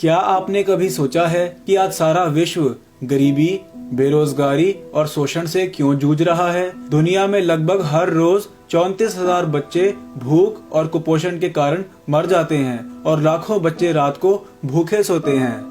क्या आपने कभी सोचा है कि आज सारा विश्व गरीबी, बेरोजगारी और शोषण से क्यों जूझ रहा है? दुनिया में लगभग हर रोज 34,000 बच्चे भूख और कुपोषण के कारण मर जाते हैं और लाखों बच्चे रात को भूखे सोते हैं।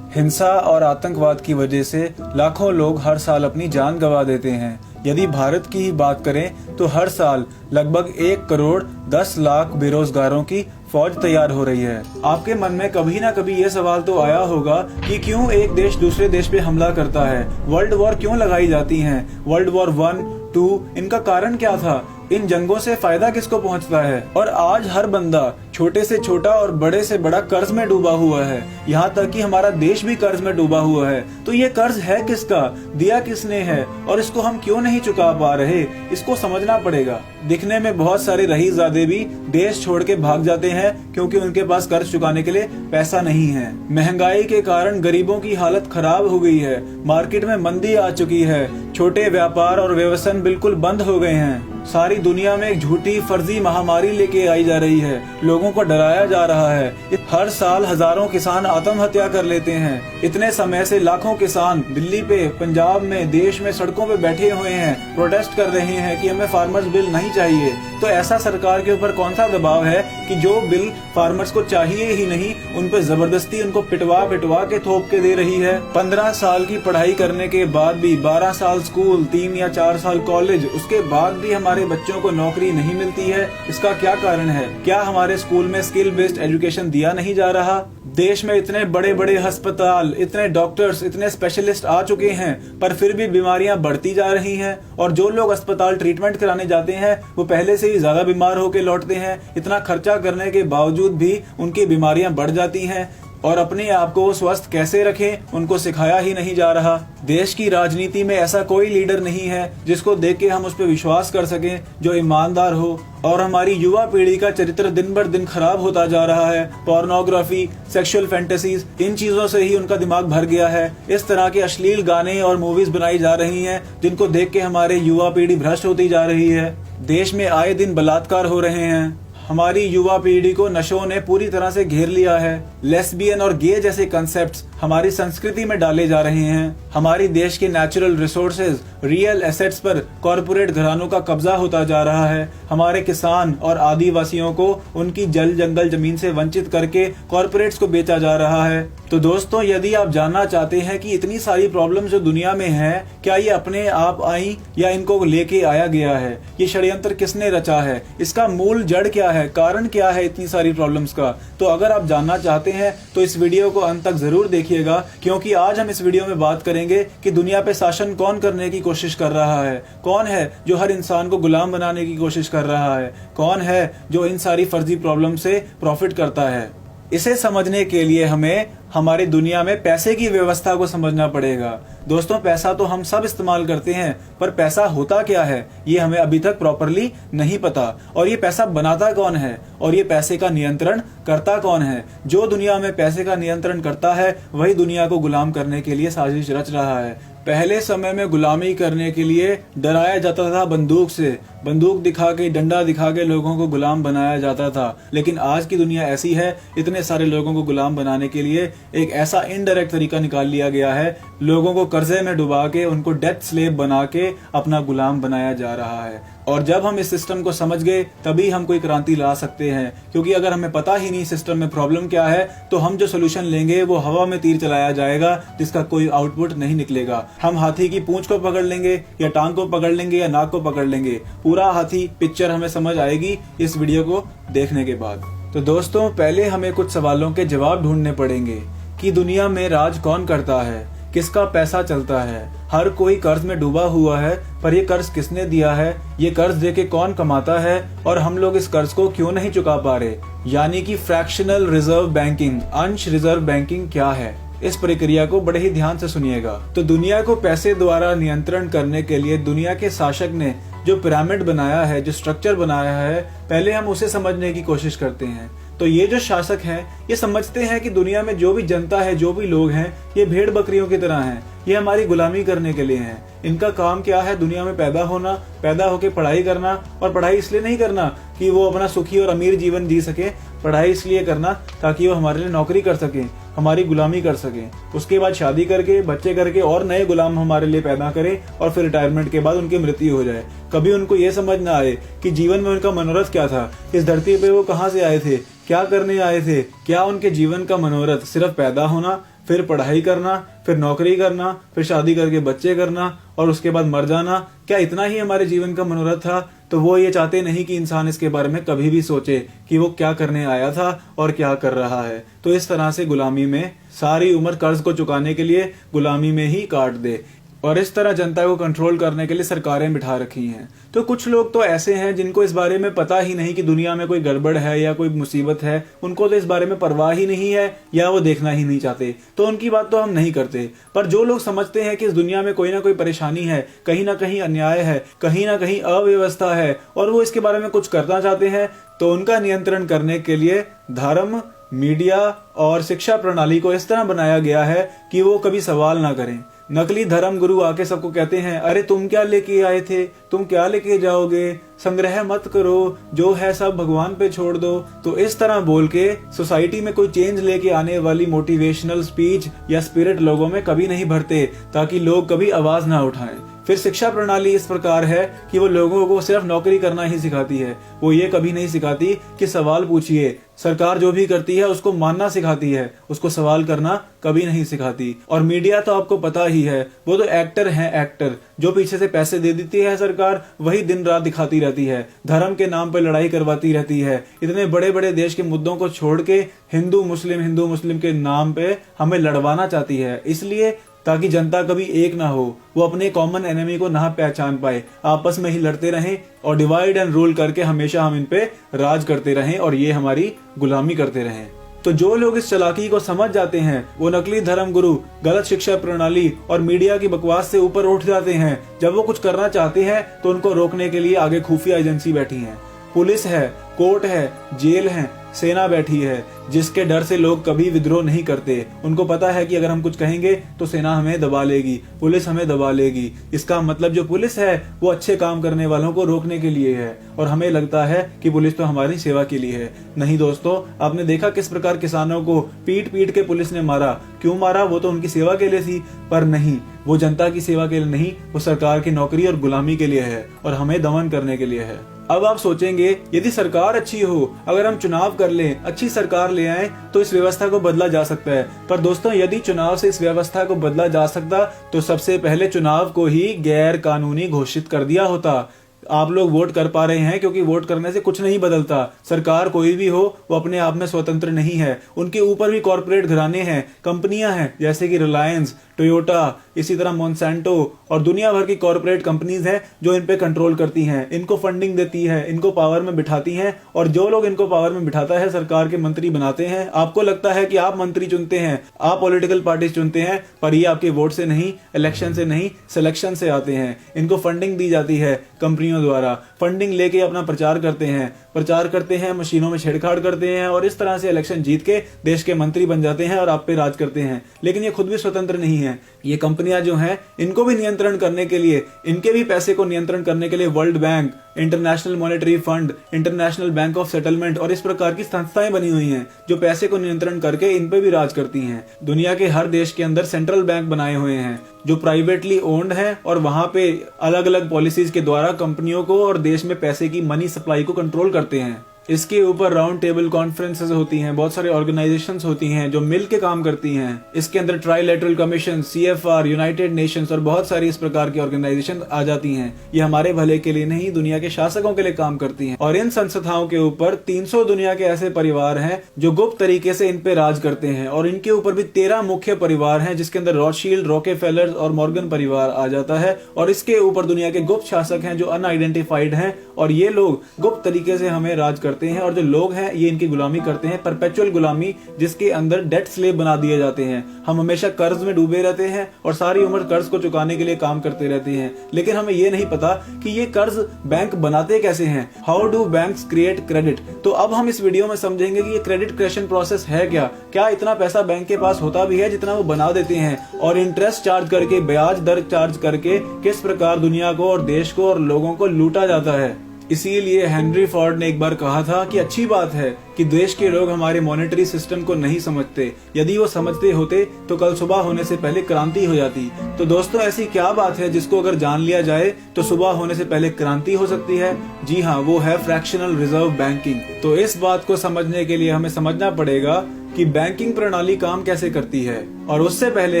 हिंसा और आतंकवाद की वजह से लाखों लोग हर साल अपनी जान गंवा देते हैं। यदि भारत की ही बात करें तो हर साल लगभग 1 करोड़ 10 लाख बेरोजगारों की फौज तैयार हो रही है। आपके मन में कभी ना कभी ये सवाल तो आया होगा कि क्यों एक देश दूसरे देश पे हमला करता है, वर्ल्ड वॉर क्यों लगाई जाती हैं, वर्ल्ड वॉर 1, 2, इनका कारण क्या था, इन जंगों से फायदा किसको पहुंचता है? और आज हर बंदा छोटे से छोटा और बड़े से बड़ा कर्ज में डूबा हुआ है, यहाँ तक कि हमारा देश भी कर्ज में डूबा हुआ है। तो ये कर्ज है किसका, दिया किसने है और इसको हम क्यों नहीं चुका पा रहे, इसको समझना पड़ेगा। दिखने में बहुत सारे रईसजादे भी देश छोड़ के भाग जाते हैं क्योंकि उनके पास कर्ज चुकाने के लिए पैसा नहीं है। महंगाई के कारण गरीबों की हालत खराब हो गई है, मार्केट में मंदी आ चुकी है, छोटे व्यापार और व्यवसाय बिल्कुल बंद हो गए हैं। सारी दुनिया में एक झूठी फर्जी महामारी लेके आई जा रही है, लोगों को डराया जा रहा है। हर साल हजारों किसान आत्महत्या कर लेते हैं। इतने समय से लाखों किसान दिल्ली पे, पंजाब में, देश में सड़कों पे बैठे हुए हैं, प्रोटेस्ट कर रहे हैं कि हमें फार्मर्स बिल नहीं चाहिए। तो ऐसा सरकार के ऊपर कौन सा दबाव है कि जो बिल फार्मर्स को चाहिए ही नहीं, उन पे जबरदस्ती उनको पिटवा के थोप के दे रही है। 15 साल की पढ़ाई करने के बाद भी, 12 साल स्कूल, 3 या 4 साल कॉलेज, उसके बाद भी हमारे बच्चों को नौकरी नहीं मिलती है। इसका क्या कारण है? क्या हमारे स्कूल में स्किल बेस्ड एजुकेशन दिया नहीं जा रहा? देश में इतने बड़े बड़े अस्पताल, इतने डॉक्टर्स, इतने स्पेशलिस्ट आ चुके हैं, पर फिर भी बीमारियां बढ़ती जा रही हैं। और जो लोग अस्पताल ट्रीटमेंट कराने जाते हैं वो पहले से ही ज्यादा बीमार होकर लौटते हैं। इतना खर्चा करने के बावजूद भी उनकी बीमारियां बढ़ जाती हैं और अपने आप को स्वस्थ कैसे रखें उनको सिखाया ही नहीं जा रहा। देश की राजनीति में ऐसा कोई लीडर नहीं है जिसको देख के हम उस पर विश्वास कर सकें, जो ईमानदार हो। और हमारी युवा पीढ़ी का चरित्र दिन बर दिन खराब होता जा रहा है। पोर्नोग्राफी, सेक्सुअल फैंटेसीज, इन चीजों से ही उनका दिमाग भर गया है। इस तरह के अश्लील गाने और मूवीज बनाई जा रही हैं जिनको देख के हमारे युवा पीढ़ी भ्रष्ट होती जा रही है। देश में आए दिन बलात्कार हो रहे हैं। हमारी युवा पीढ़ी को नशों ने पूरी तरह से घेर लिया है। लेस्बियन और गे जैसे कंसेप्ट्स हमारी संस्कृति में डाले जा रहे हैं। हमारी देश के नेचुरल रिसोर्सेज, रियल एसेट्स पर कॉरपोरेट घरानों का कब्जा होता जा रहा है। हमारे किसान और आदिवासियों को उनकी जल जंगल जमीन से वंचित करके कॉरपोरेट्स को बेचा जा रहा है। तो दोस्तों, यदि आप जानना चाहते हैं कि इतनी सारी प्रॉब्लम जो दुनिया में है, क्या ये अपने आप आई या इनको लेके आया गया है? ये षड्यंत्र किसने रचा है? इसका मूल जड़ क्या है? कारण क्या है इतनी सारी प्रॉब्लम्स का? तो अगर आप जानना चाहते हैं तो इस वीडियो को अंत तक जरूर देखिएगा, क्योंकि आज हम इस वीडियो में बात करेंगे कि दुनिया पे शासन कौन करने की कोशिश कर रहा है, कौन है जो हर इंसान को गुलाम बनाने की कोशिश कर रहा है, कौन है जो इन सारी फर्जी प्रॉब्लम से प्रॉफिट करता है। इसे समझने के लिए हमें हमारी दुनिया में पैसे की व्यवस्था को समझना पड़ेगा। दोस्तों, पैसा तो हम सब इस्तेमाल करते हैं, पर पैसा होता क्या है ये हमें अभी तक प्रॉपरली नहीं पता। और ये पैसा बनाता कौन है और ये पैसे का नियंत्रण करता कौन है? जो दुनिया में पैसे का नियंत्रण करता है वही दुनिया को गुलाम करने के लिए साजिश रच रहा है। पहले समय में गुलामी करने के लिए डराया जाता था बंदूक से, बंदूक दिखा के, डंडा दिखा के लोगों को गुलाम बनाया जाता था। लेकिन आज की दुनिया ऐसी है, इतने सारे लोगों को गुलाम बनाने के लिए एक ऐसा इनडायरेक्ट तरीका निकाल लिया गया है, लोगों को कर्जे में डुबा के, उनको डेथ स्लेव बना के अपना गुलाम बनाया जा रहा है। और जब हम इस सिस्टम को समझ गए तभी हम कोई क्रांति ला सकते हैं, क्योंकि अगर हमें पता ही नहीं सिस्टम में प्रॉब्लम क्या है तो हम जो सोल्यूशन लेंगे वो हवा में तीर चलाया जाएगा जिसका कोई आउटपुट नहीं निकलेगा। हम हाथी की पूंछ को पकड़ लेंगे या टांग को पकड़ लेंगे या नाक को पकड़ लेंगे, पूरा हाथी पिक्चर हमें समझ आएगी इस वीडियो को देखने के बाद। तो दोस्तों, पहले हमें कुछ सवालों के जवाब ढूंढने पड़ेंगे कि दुनिया में राज कौन करता है, किसका पैसा चलता है। हर कोई कर्ज में डूबा हुआ है, पर ये कर्ज किसने दिया है, ये कर्ज देके कौन कमाता है और हम लोग इस कर्ज को क्यों नहीं चुका पा रहे? यानी कि फ्रैक्शनल रिजर्व बैंकिंग, अंश रिजर्व बैंकिंग क्या है? इस प्रक्रिया को बड़े ही ध्यान से सुनिएगा। तो दुनिया को पैसे द्वारा नियंत्रण करने के लिए दुनिया के शासक ने जो पिरामिड बनाया है, जो स्ट्रक्चर बनाया है, पहले हम उसे समझने की कोशिश करते हैं। तो ये जो शासक हैं ये समझते हैं कि दुनिया में जो भी जनता है, जो भी लोग हैं, ये भेड़ बकरियों की तरह हैं। ये हमारी गुलामी करने के लिए हैं। इनका काम क्या है? दुनिया में पैदा होना, पैदा होके पढ़ाई करना, और पढ़ाई इसलिए नहीं करना कि वो अपना सुखी और अमीर जीवन जी सके, पढ़ाई इसलिए करना ताकि वो हमारे लिए नौकरी कर सके, हमारी गुलामी कर सके। उसके बाद शादी करके, बच्चे करके और नए गुलाम हमारे लिए पैदा करें, और फिर रिटायरमेंट के बाद उनकी मृत्यु हो जाए। कभी उनको ये समझ ना आए कि जीवन में उनका मनोरथ क्या था, इस धरती पे वो कहाँ से आए थे, क्या करने आए थे। क्या उनके जीवन का मनोरथ सिर्फ पैदा होना, फिर पढ़ाई करना, फिर नौकरी करना, फिर शादी करके बच्चे करना और उसके बाद मर जाना, क्या इतना ही हमारे जीवन का मनोरथ था? तो वो ये चाहते नहीं कि इंसान इसके बारे में कभी भी सोचे कि वो क्या करने आया था और क्या कर रहा है। तो इस तरह से गुलामी में सारी उम्र कर्ज को चुकाने के लिए गुलामी में ही काट दे, और इस तरह जनता को कंट्रोल करने के लिए सरकारें बिठा रखी हैं। तो कुछ लोग तो ऐसे हैं जिनको इस बारे में पता ही नहीं कि दुनिया में कोई गड़बड़ है या कोई मुसीबत है। उनको तो इस बारे में परवाह ही नहीं है, या वो देखना ही नहीं चाहते, तो उनकी बात तो हम नहीं करते। पर जो लोग समझते हैं कि इस दुनिया में कोई ना कोई परेशानी है, कहीं ना कहीं अन्याय है, कहीं ना कहीं अव्यवस्था है, और वो इसके बारे में कुछ करना चाहते हैं, तो उनका नियंत्रण करने के लिए धर्म, मीडिया और शिक्षा प्रणाली को इस तरह बनाया गया है कि वो कभी सवाल ना करें। नकली धर्म गुरु आके सबको कहते हैं, अरे तुम क्या लेके आए थे, तुम क्या लेके जाओगे, संग्रह मत करो, जो है सब भगवान पे छोड़ दो। तो इस तरह बोल के सोसाइटी में कोई चेंज लेके आने वाली मोटिवेशनल स्पीच या स्पिरिट लोगों में कभी नहीं भरते, ताकि लोग कभी आवाज ना उठाएं। फिर शिक्षा प्रणाली इस प्रकार है कि वो लोगों को सिर्फ नौकरी करना ही सिखाती है, वो ये कभी नहीं सिखाती कि सवाल पूछिए। सरकार जो भी करती है उसको मानना सिखाती है, उसको सवाल करना कभी नहीं सिखाती। और मीडिया तो आपको पता ही है, वो तो एक्टर हैं, एक्टर जो पीछे से पैसे दे देती है सरकार, वही दिन रात दिखाती रहती है, धर्म के नाम पे लड़ाई करवाती रहती है। इतने बड़े बड़े देश के मुद्दों को छोड़ के हिंदू मुस्लिम के नाम पे हमें लड़वाना चाहती है, इसलिए ताकि जनता कभी एक ना हो, वो अपने कॉमन एनिमी को ना पहचान पाए, आपस में ही लड़ते रहें और डिवाइड एंड रूल करके हमेशा हम इन पे राज करते रहें और ये हमारी गुलामी करते रहें। तो जो लोग इस चालाकी को समझ जाते हैं, वो नकली धर्म गुरु, गलत शिक्षा प्रणाली और मीडिया की बकवास से ऊपर उठ जाते हैं। जब वो कुछ करना चाहते हैं तो उनको रोकने के लिए आगे खुफिया एजेंसी बैठी है, पुलिस है, कोर्ट है, जेल है, सेना बैठी है, जिसके डर से लोग कभी विद्रोह नहीं करते। उनको पता है कि अगर हम कुछ कहेंगे तो सेना हमें दबा लेगी, पुलिस हमें दबा लेगी। इसका मतलब जो पुलिस है वो अच्छे काम करने वालों को रोकने के लिए है, और हमें लगता है कि पुलिस तो हमारी सेवा के लिए है। नहीं दोस्तों, आपने देखा किस प्रकार किसानों को पीट पीट के पुलिस ने मारा। क्यों मारा? वो तो उनकी सेवा के लिए थी, पर नहीं, वो जनता की सेवा के लिए नहीं, वो सरकार की नौकरी और गुलामी के लिए है और हमें दमन करने के लिए है। अब आप सोचेंगे, यदि सरकार अच्छी हो, अगर हम चुनाव कर लें, अच्छी सरकार ले आए, तो इस व्यवस्था को बदला जा सकता है। पर दोस्तों, यदि चुनाव से इस व्यवस्था को बदला जा सकता तो सबसे पहले चुनाव को ही गैर कानूनी घोषित कर दिया होता। आप लोग वोट कर पा रहे हैं क्योंकि वोट करने से कुछ नहीं बदलता। सरकार कोई भी हो, वो अपने आप में स्वतंत्र नहीं है, उनके ऊपर भी कॉर्पोरेट घराने हैं, कंपनियां हैं, जैसे कि रिलायंस, टोयोटा, इसी तरह मोन्सेंटो और दुनिया भर की कॉर्पोरेट कंपनीज हैं जो इन पे कंट्रोल करती हैं, इनको फंडिंग देती है, इनको पावर में बिठाती हैं, और जो लोग इनको पावर में बिठाता है सरकार के मंत्री बनाते हैं। आपको लगता है कि आप मंत्री चुनते हैं, आप पॉलिटिकल पार्टी चुनते हैं, पर ये आपके वोट से नहीं, इलेक्शन से नहीं, सिलेक्शन से आते हैं। इनको फंडिंग दी जाती है कंपनियों द्वारा, फंडिंग लेके अपना प्रचार करते हैं, मशीनों में छेड़छाड़ करते हैं, और इस तरह से इलेक्शन जीत के देश के मंत्री बन जाते हैं और आप पे राज करते हैं। लेकिन ये खुद भी स्वतंत्र नहीं है। ये कंपनियां जो हैं, इनको भी नियंत्रण करने के लिए, इनके भी पैसे को नियंत्रण करने के लिए world bank, international monetary fund, international bank of settlement और इस प्रकार की संस्थाएं बनी हुई हैं जो पैसे को नियंत्रण करके इन पे भी राज करती हैं। दुनिया के हर देश के अंदर सेंट्रल बैंक बनाए हुए हैं जो प्राइवेटली ओन्ड है, और वहां पे अलग अलग पॉलिसीज के द्वारा कंपनियों को और देश में पैसे की मनी सप्लाई को कंट्रोल करते हैं। इसके ऊपर राउंड टेबल कॉन्फ्रेंसेस होती हैं, बहुत सारे ऑर्गेनाइजेशंस होती हैं जो मिल के काम करती हैं। इसके अंदर trilateral commission, CFR, United Nations और बहुत सारी इस प्रकार की ऑर्गेनाइजेशन आ जाती हैं। ये हमारे भले के लिए नहीं, दुनिया के शासकों के लिए काम करती हैं। और इन संस्थाओं के ऊपर 300 दुनिया के ऐसे परिवार हैं जो गुप्त तरीके से इन पे राज करते हैं, और इनके ऊपर भी 13 मुख्य परिवार हैं, जिसके अंदर रॉथशील्ड, रॉकेफेलर और मॉर्गन परिवार आ जाता है। और इसके ऊपर दुनिया के गुप्त शासक हैं जो अनआइडेंटिफाइड हैं, और ये लोग गुप्त तरीके से हमें राज करते करते हैं और जो लोग हैं ये इनकी गुलामी करते हैं, परपेचुअल गुलामी, जिसके अंदर डेट स्लेव बना दिए जाते हैं। हम हमेशा कर्ज में डूबे रहते हैं और सारी उम्र कर्ज को चुकाने के लिए काम करते रहते हैं, लेकिन हमें ये नहीं पता कि ये कर्ज बैंक बनाते कैसे हैं। How do banks create credit? तो अब हम इस वीडियो में समझेंगे कि ये क्रेडिट क्रिएशन प्रोसेस है क्या इतना पैसा बैंक के पास होता भी है जितना वो बना देते हैं, और इंटरेस्ट चार्ज करके, ब्याज दर चार्ज करके किस प्रकार दुनिया को और देश को और लोगों को लूटा जाता है। इसीलिए हेनरी फोर्ड ने एक बार कहा था कि अच्छी बात है कि देश के लोग हमारे मॉनेटरी सिस्टम को नहीं समझते। यदि वो समझते होते तो कल सुबह होने से पहले क्रांति हो जाती। तो दोस्तों, ऐसी क्या बात है जिसको अगर जान लिया जाए तो सुबह होने से पहले क्रांति हो सकती है? जी हाँ, वो है फ्रैक्शनल रिजर्व बैंकिंग। तो इस बात को समझने के लिए हमें समझना पड़ेगा कि बैंकिंग प्रणाली काम कैसे करती है, और उससे पहले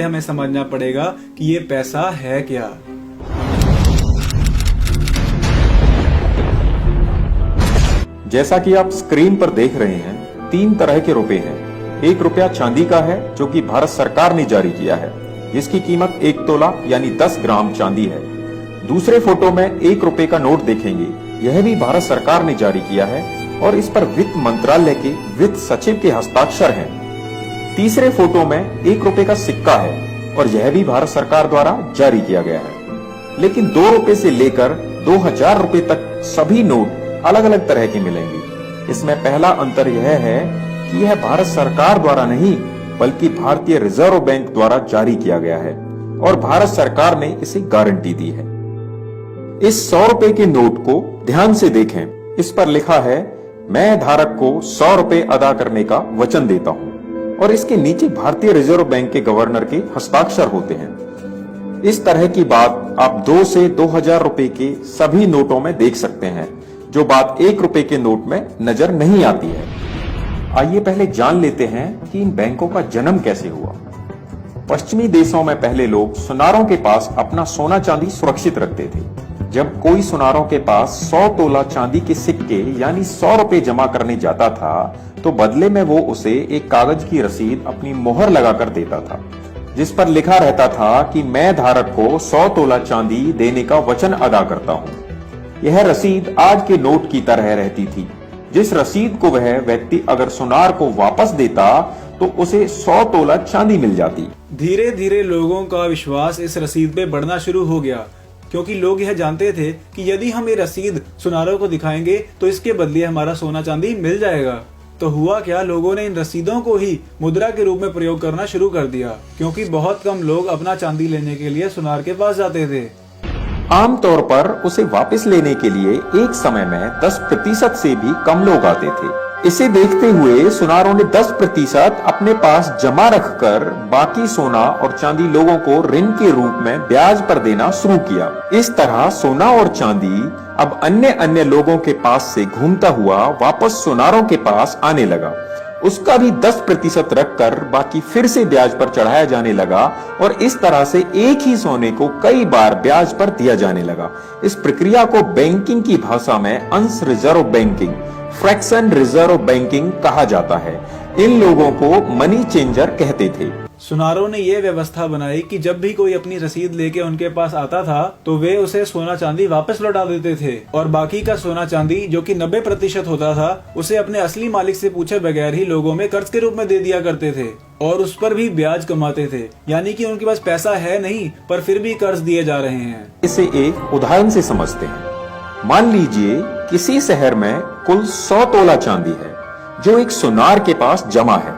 हमें समझना पड़ेगा कि ये पैसा है क्या। जैसा कि आप स्क्रीन पर देख रहे हैं, 3 तरह के रुपए हैं। 1 रुपया चांदी का है जो कि भारत सरकार ने जारी किया है, जिसकी कीमत 1 तोला यानी 10 ग्राम चांदी है। दूसरे फोटो में 1 रुपए का नोट देखेंगे, यह भी भारत सरकार ने जारी किया है और इस पर वित्त मंत्रालय के वित्त सचिव के हस्ताक्षर हैं। तीसरे फोटो में 1 रुपए का सिक्का है और यह भी भारत सरकार द्वारा जारी किया गया है। लेकिन 2 रुपए से लेकर 2000 रुपए तक सभी नोट अलग अलग तरह के मिलेंगे। इसमें पहला अंतर यह है कि यह भारत सरकार द्वारा नहीं बल्कि भारतीय रिजर्व बैंक द्वारा जारी किया गया है और भारत सरकार ने इसे गारंटी दी है। इस 100 रुपए के नोट को ध्यान से देखें। इस पर लिखा है, मैं धारक को 100 रुपए अदा करने का वचन देता हूं, और इसके नीचे भारतीय रिजर्व बैंक के गवर्नर के हस्ताक्षर होते हैं। इस तरह की बात आप 2 से 2000 रुपए के सभी नोटों में देख सकते हैं, जो बात 1 रुपए के नोट में नजर नहीं आती है। आइए पहले जान लेते हैं कि इन बैंकों का जन्म कैसे हुआ। पश्चिमी देशों में पहले लोग सुनारों के पास अपना सोना चांदी सुरक्षित रखते थे। जब कोई सुनारों के पास 100 तोला चांदी के सिक्के यानी 100 रुपए जमा करने जाता था तो बदले में वो उसे एक कागज की रसीद अपनी मोहर लगाकर देता था, जिस पर लिखा रहता था कि मैं धारक को 100 तोला चांदी देने का वचन अदा करता हूँ। यह रसीद आज के नोट की तरह रहती थी। जिस रसीद को वह व्यक्ति अगर सुनार को वापस देता तो उसे 100 तोला चांदी मिल जाती। धीरे धीरे लोगों का विश्वास इस रसीद पे बढ़ना शुरू हो गया, क्योंकि लोग यह जानते थे कि यदि हम ये रसीद सुनारों को दिखाएंगे तो इसके बदले हमारा सोना चांदी मिल जाएगा। तो हुआ क्या, लोगों ने इन रसीदों को ही मुद्रा के रूप में प्रयोग करना शुरू कर दिया, क्योंकि बहुत कम लोग अपना चांदी लेने के लिए सुनार के पास जाते थे। आमतौर पर उसे वापस लेने के लिए एक समय में 10% से भी कम लोग आते थे। इसे देखते हुए सुनारों ने 10% अपने पास जमा रखकर बाकी सोना और चांदी लोगों को ऋण के रूप में ब्याज पर देना शुरू किया। इस तरह सोना और चांदी अब अन्य लोगों के पास से घूमता हुआ वापस सुनारों के पास आने लगा। उसका भी 10% रखकर बाकी फिर से ब्याज पर चढ़ाया जाने लगा और इस तरह से एक ही सोने को कई बार ब्याज पर दिया जाने लगा। इस प्रक्रिया को बैंकिंग की भाषा में अंश reserve banking, fraction reserve banking कहा जाता है। इन लोगों को मनी चेंजर कहते थे। सुनारों ने यह व्यवस्था बनाई कि जब भी कोई अपनी रसीद लेके उनके पास आता था तो वे उसे सोना चांदी वापस लौटा देते थे, और बाकी का सोना चांदी जो कि 90% होता था उसे अपने असली मालिक से पूछे बगैर ही लोगों में कर्ज के रूप में दे दिया करते थे, और उस पर भी ब्याज कमाते थे। यानी कि उनके पास पैसा है नहीं, पर फिर भी कर्ज दिए जा रहे हैं। इसे एक उदाहरण से समझते हैं। मान लीजिए किसी शहर में कुल 100 तोला चांदी है जो एक सुनार के पास जमा है।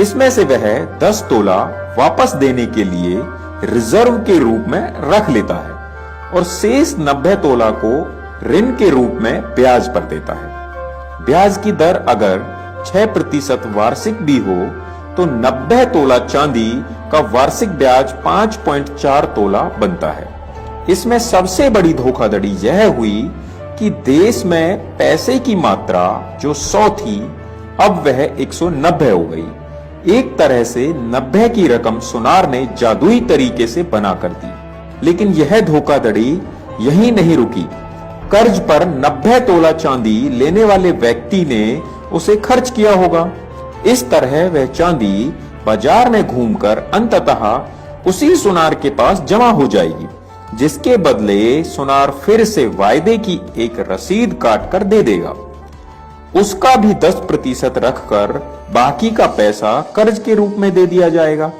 इसमें से वह 10 तोला वापस देने के लिए रिजर्व के रूप में रख लेता है और शेष 90 तोला को ऋण के रूप में ब्याज पर देता है। ब्याज की दर अगर 6% वार्षिक भी हो तो 90 तोला चांदी का वार्षिक ब्याज 5.4 तोला बनता है। इसमें सबसे बड़ी धोखाधड़ी यह हुई कि देश में पैसे की मात्रा जो 100 थी अब वह 190 हो गई। एक तरह से 90 की रकम सुनार ने जादुई तरीके से बना कर दी। लेकिन यह धोखाधड़ी यहीं नहीं रुकी। कर्ज पर 90 तोला चांदी लेने वाले व्यक्ति ने उसे खर्च किया होगा। इस तरह वह चांदी बाजार में घूमकर अंततः उसी सुनार के पास जमा हो जाएगी, जिसके बदले सुनार फिर से वायदे की एक रसीद काट कर दे देगा। उसका भी 10% रखकर बाकी का पैसा कर्ज के रूप में दे दिया जाएगा,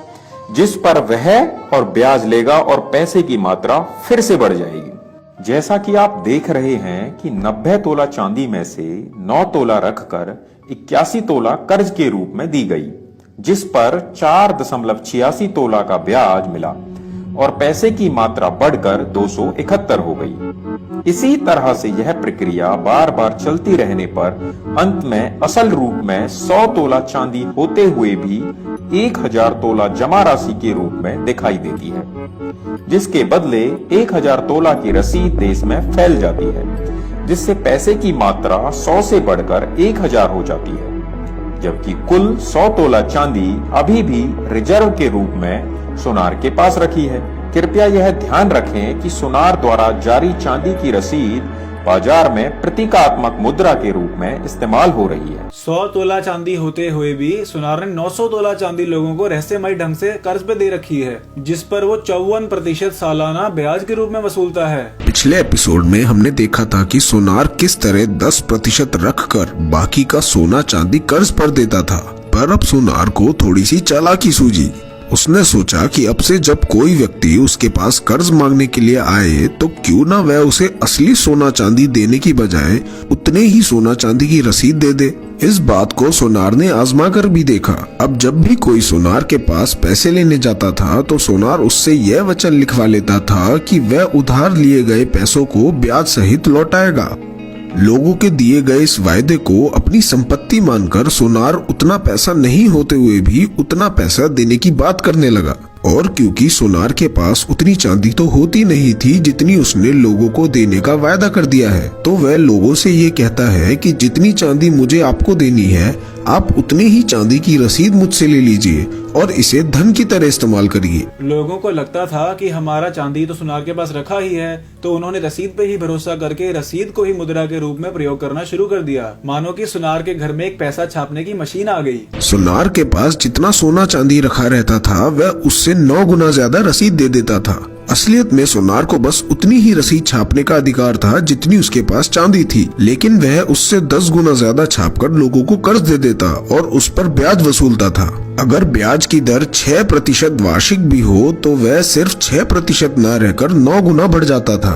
जिस पर वह और ब्याज लेगा और पैसे की मात्रा फिर से बढ़ जाएगी। जैसा कि आप देख रहे हैं कि 90 तोला चांदी में से 9 तोला रखकर 81 तोला कर्ज के रूप में दी गई, जिस पर 4.86 तोला का ब्याज मिला और पैसे की मात्रा बढ़कर 271 हो गई। इसी तरह से यह प्रक्रिया बार बार चलती रहने पर अंत में असल रूप में 100 तोला चांदी होते हुए भी 1000 तोला जमा राशि के रूप में दिखाई देती है, जिसके बदले 1000 तोला की रसीद देश में फैल जाती है, जिससे पैसे की मात्रा 100 से बढ़कर 1000 हो जाती है, जबकि कुल 100 तोला चांदी अभी भी रिजर्व के रूप में सोनार के पास रखी है। कृपया यह ध्यान रखें कि सोनार द्वारा जारी चांदी की रसीद बाजार में प्रतीकात्मक मुद्रा के रूप में इस्तेमाल हो रही है। 100 तोला चांदी होते हुए भी सोनार ने 900 तोला चांदी लोगों को रहस्यमय ढंग से कर्ज पे दे रखी है, जिस पर वो 54% सालाना ब्याज के रूप में वसूलता है। पिछले एपिसोड में हमने देखा था कि सोनार किस तरह 10% रखकर बाकी का सोना चांदी कर्ज पर देता था, पर अब सोनार को थोड़ी सी चालाकी सूझी। उसने सोचा कि अब से जब कोई व्यक्ति उसके पास कर्ज मांगने के लिए आए तो क्यों ना वह उसे असली सोना चांदी देने की बजाय उतने ही सोना चांदी की रसीद दे दे। इस बात को सोनार ने आजमा कर भी देखा। अब जब भी कोई सोनार के पास पैसे लेने जाता था तो सोनार उससे यह वचन लिखवा लेता था कि वह उधार लिए गए पैसों को ब्याज सहित लौटाएगा। लोगों के दिए गए इस वायदे को अपनी संपत्ति मानकर सोनार उतना पैसा नहीं होते हुए भी उतना पैसा देने की बात करने लगा। और क्योंकि सोनार के पास उतनी चांदी तो होती नहीं थी जितनी उसने लोगों को देने का वायदा कर दिया है, तो वह लोगों से ये कहता है कि जितनी चांदी मुझे आपको देनी है आप उतनी ही चांदी की रसीद मुझसे ले लीजिए और इसे धन की तरह इस्तेमाल करिए। लोगों को लगता था कि हमारा चांदी तो सोनार के पास रखा ही है, तो उन्होंने रसीद पे ही भरोसा करके रसीद को ही मुद्रा के रूप में प्रयोग करना शुरू कर दिया, मानो कि सोनार के घर में एक पैसा छापने की मशीन आ गई। सोनार के पास जितना सोना चांदी रखा रहता था वह उससे 9 गुना ज्यादा रसीद दे देता था। असलियत में सोनार को बस उतनी ही रसीद छापने का अधिकार था जितनी उसके पास चांदी थी, लेकिन वह उससे 10 गुना ज्यादा छापकर लोगों को कर्ज दे देता और उस पर ब्याज वसूलता था। अगर ब्याज की दर 6% वार्षिक भी हो तो वह सिर्फ 6% न रहकर 9 गुना बढ़ जाता था।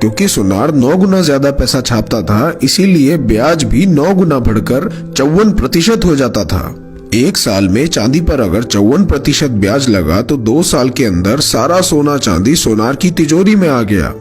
क्योंकि सोनार 9 गुना ज्यादा पैसा छापता था, इसीलिए ब्याज भी 9 गुना बढ़कर 54% हो जाता था। एक साल में चांदी पर अगर 54% ब्याज लगा तो 2 साल के अंदर सारा सोना चांदी सोनार की तिजोरी में आ गया।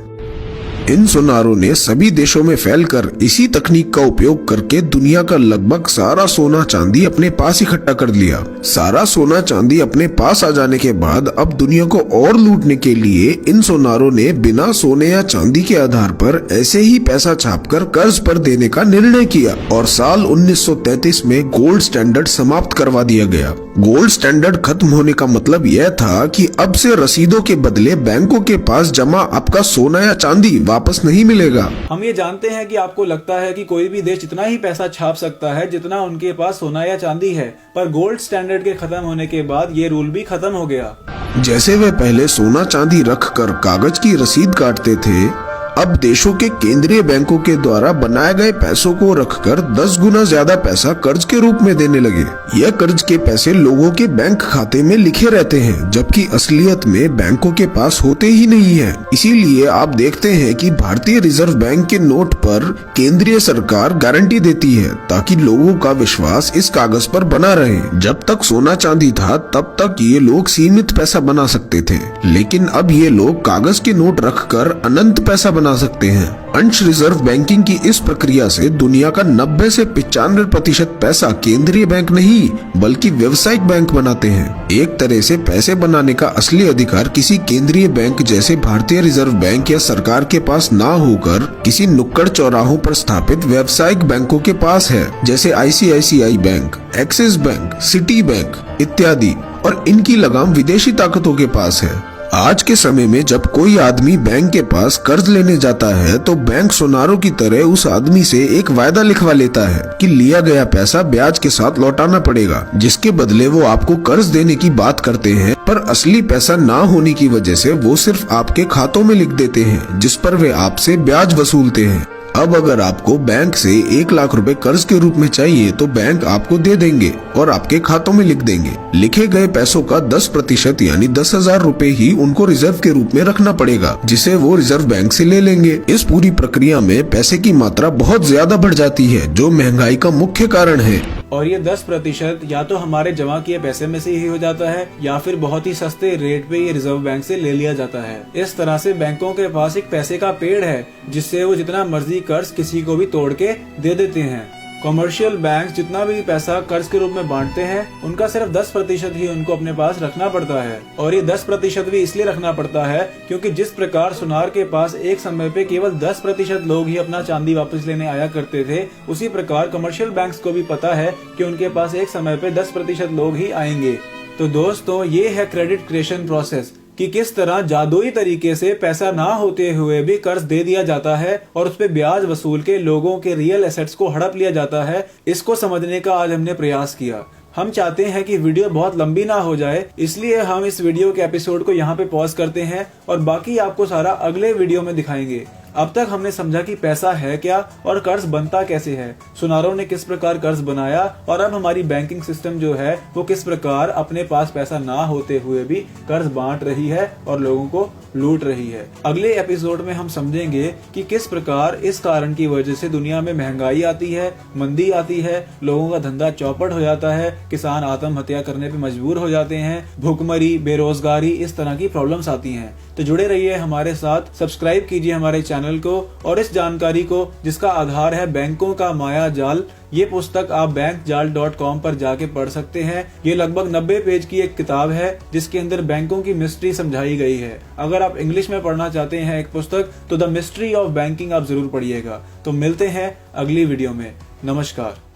इन सोनारों ने सभी देशों में फैलकर इसी तकनीक का उपयोग करके दुनिया का लगभग सारा सोना चांदी अपने पास इकट्ठा कर लिया। सारा सोना चांदी अपने पास आ जाने के बाद अब दुनिया को और लूटने के लिए इन सोनारों ने बिना सोने या चांदी के आधार पर ऐसे ही पैसा छापकर कर्ज पर देने का निर्णय किया और साल 1933 में गोल्ड स्टैंडर्ड समाप्त करवा दिया गया। गोल्ड स्टैंडर्ड खत्म होने का मतलब यह था कि अब से रसीदों के बदले बैंकों के पास जमा आपका सोना या चांदी वापस नहीं मिलेगा। हम ये जानते हैं कि आपको लगता है कि कोई भी देश जितना ही पैसा छाप सकता है जितना उनके पास सोना या चांदी है, पर गोल्ड स्टैंडर्ड के खत्म होने के बाद ये रूल भी खत्म हो गया। जैसे वे पहले सोना चांदी रखकर कागज की रसीद काटते थे, अब देशों के केंद्रीय बैंकों के द्वारा बनाए गए पैसों को रखकर 10 गुना ज्यादा पैसा कर्ज के रूप में देने लगे। यह कर्ज के पैसे लोगों के बैंक खाते में लिखे रहते हैं, जबकि असलियत में बैंकों के पास होते ही नहीं है। इसीलिए आप देखते हैं कि भारतीय रिजर्व बैंक के नोट पर केंद्रीय सरकार गारंटी देती है ताकि लोगों का विश्वास इस कागज पर बना रहे। जब तक सोना चांदी था तब तक ये लोग सीमित पैसा बना सकते थे, लेकिन अब ये लोग कागज के नोट रखकर अनंत पैसा बना सकते हैं। अंश रिजर्व बैंकिंग की इस प्रक्रिया से दुनिया का 90 से 95% पैसा केंद्रीय बैंक नहीं बल्कि व्यवसायिक बैंक बनाते हैं। एक तरह से पैसे बनाने का असली अधिकार किसी केंद्रीय बैंक जैसे भारतीय रिजर्व बैंक या सरकार के पास ना होकर किसी नुक्कड़ चौराहों पर स्थापित व्यावसायिक बैंकों के पास है, जैसे ICICI bank, axis bank, city bank इत्यादि, और इनकी लगाम विदेशी ताकतों के पास है। आज के समय में जब कोई आदमी बैंक के पास कर्ज लेने जाता है तो बैंक सोनारों की तरह उस आदमी से एक वायदा लिखवा लेता है कि लिया गया पैसा ब्याज के साथ लौटाना पड़ेगा, जिसके बदले वो आपको कर्ज देने की बात करते हैं, पर असली पैसा ना होने की वजह से वो सिर्फ आपके खातों में लिख देते हैं, जिस पर वे आपसे ब्याज वसूलते हैं। अब अगर आपको बैंक से 1 लाख रुपए कर्ज के रूप में चाहिए तो बैंक आपको दे देंगे और आपके खातों में लिख देंगे। लिखे गए पैसों का 10% यानी 10,000 रुपए ही उनको रिजर्व के रूप में रखना पड़ेगा, जिसे वो रिजर्व बैंक से ले लेंगे। इस पूरी प्रक्रिया में पैसे की मात्रा बहुत ज्यादा बढ़ जाती है, जो महंगाई का मुख्य कारण है। और ये 10% या तो हमारे जमा किए पैसे में से ही हो जाता है या फिर बहुत ही सस्ते रेट पे ये रिजर्व बैंक से ले लिया जाता है। इस तरह से बैंकों के पास एक पैसे का पेड़ है जिससे वो जितना मर्जी कर्ज किसी को भी तोड़ के दे देते हैं। कमर्शियल बैंक जितना भी पैसा कर्ज के रूप में बांटते हैं उनका सिर्फ 10% ही उनको अपने पास रखना पड़ता है। और ये 10% भी इसलिए रखना पड़ता है क्योंकि जिस प्रकार सुनार के पास एक समय पे केवल 10% लोग ही अपना चांदी वापस लेने आया करते थे, उसी प्रकार कमर्शियल बैंक्स को भी पता है कि उनके पास एक समय पे 10% लोग ही आएंगे। तो दोस्तों, ये है क्रेडिट क्रिएशन प्रोसेस कि किस तरह जादुई तरीके से पैसा ना होते हुए भी कर्ज दे दिया जाता है और उस पे ब्याज वसूल के लोगों के रियल एसेट्स को हड़प लिया जाता है। इसको समझने का आज हमने प्रयास किया। हम चाहते हैं कि वीडियो बहुत लंबी ना हो जाए, इसलिए हम इस वीडियो के एपिसोड को यहाँ पे पॉज करते हैं और बाकी आपको सारा अगले वीडियो में दिखाएंगे। अब तक हमने समझा कि पैसा है क्या और कर्ज बनता कैसे है, सुनारों ने किस प्रकार कर्ज बनाया और अब हमारी बैंकिंग सिस्टम जो है वो किस प्रकार अपने पास पैसा ना होते हुए भी कर्ज बांट रही है और लोगों को लूट रही है। अगले एपिसोड में हम समझेंगे कि किस प्रकार इस कारण की वजह से दुनिया में महंगाई आती है, मंदी आती है, लोगों का धंधा चौपट हो जाता है, किसान आत्महत्या करने पे मजबूर हो जाते हैं, भूखमरी, बेरोजगारी, इस तरह की प्रॉब्लम्स आती हैं। तो जुड़े रहिए हमारे साथ, सब्सक्राइब कीजिए हमारे चैनल को और इस जानकारी को जिसका आधार है बैंकों का माया जाल, ये पुस्तक आप bankjal.com पर जाके पढ़ सकते हैं। ये लगभग 90 पेज की एक किताब है जिसके अंदर बैंकों की मिस्ट्री समझाई गई है। अगर आप इंग्लिश में पढ़ना चाहते हैं एक पुस्तक तो द मिस्ट्री ऑफ बैंकिंग आप जरूर पढ़िएगा। तो मिलते हैं अगली वीडियो में। नमस्कार।